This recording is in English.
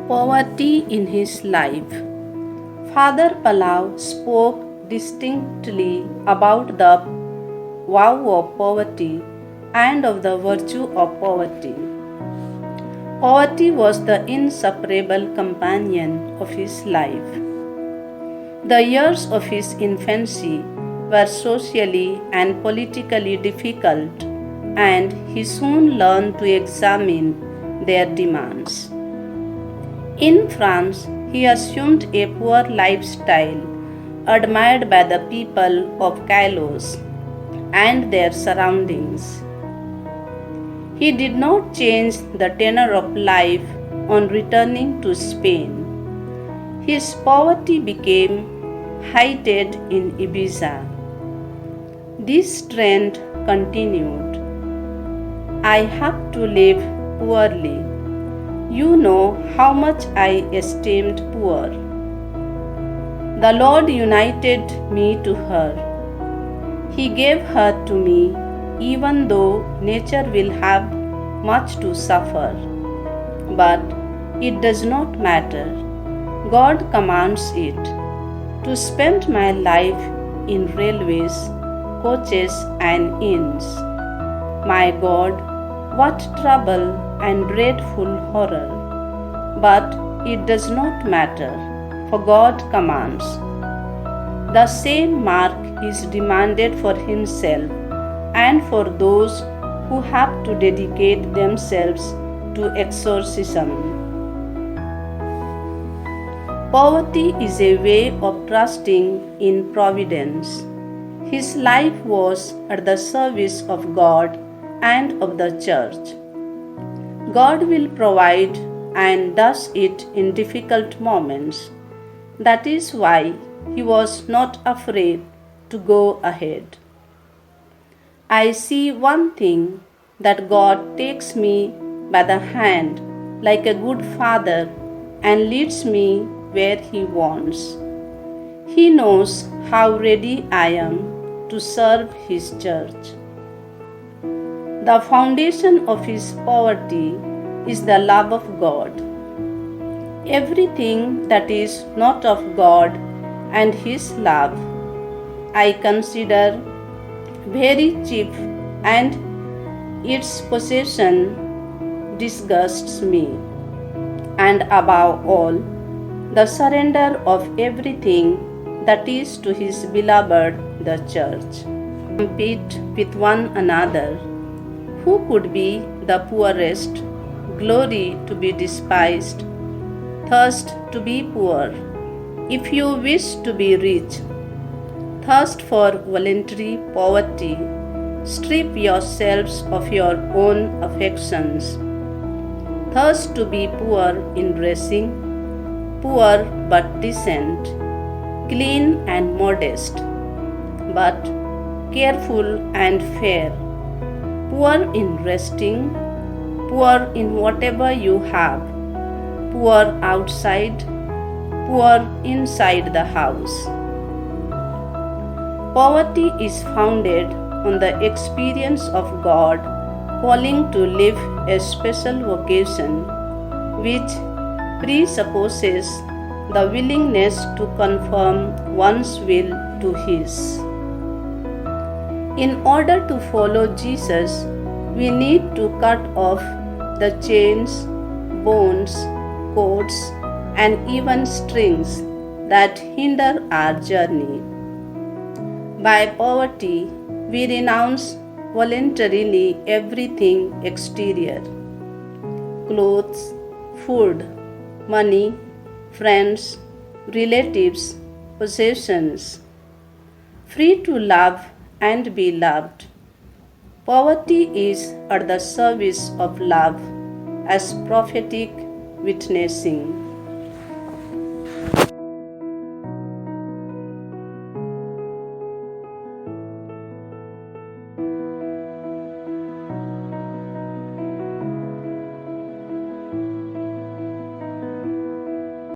Poverty in his life. Father Palau spoke distinctly about the vow of poverty and of the virtue of poverty. Poverty was the inseparable companion of his life. The years of his infancy were socially and politically difficult, and he soon learned to examine their demands. In France, he assumed a poor lifestyle admired by the people of Caylos and their surroundings. He did not change the tenor of life on returning to Spain. His poverty became heightened in Ibiza. This trend continued. I have to live poorly. You know how much I esteemed poor. The Lord united me to her. He gave her to me, even though nature will have much to suffer. But it does not matter. God commands it. To spend my life in railways, coaches, and inns. My God, what trouble and dreadful horror! But it does not matter, for God commands. The same mark is demanded for himself and for those who have to dedicate themselves to exorcism. Poverty is a way of trusting in providence. His life was at the service of God and of the church. God will provide and does it in difficult moments. That is why he was not afraid to go ahead. I see one thing, that God takes me by the hand like a good father and leads me where he wants. He knows how ready I am to serve his church. The foundation of his poverty is the love of God. Everything that is not of God and his love I consider very cheap, and its possession disgusts me. And above all, the surrender of everything that is to his beloved, the church. Compete with one another. Who could be the poorest? Glory to be despised, thirst to be poor. If you wish to be rich, thirst for voluntary poverty. Strip yourselves of your own affections. Thirst to be poor in dressing, poor but decent, clean and modest, but careful and fair, poor in resting, poor in whatever you have, poor outside, poor inside the house. Poverty is founded on the experience of God calling to live a special vocation, which presupposes the willingness to conform one's will to His. In order to follow Jesus, we need to cut off the chains, bonds, cords, and even strings that hinder our journey. By poverty, we renounce voluntarily everything exterior: clothes, food, money, friends, relatives, possessions. Free to love and be loved. Poverty is at the service of love as prophetic witnessing.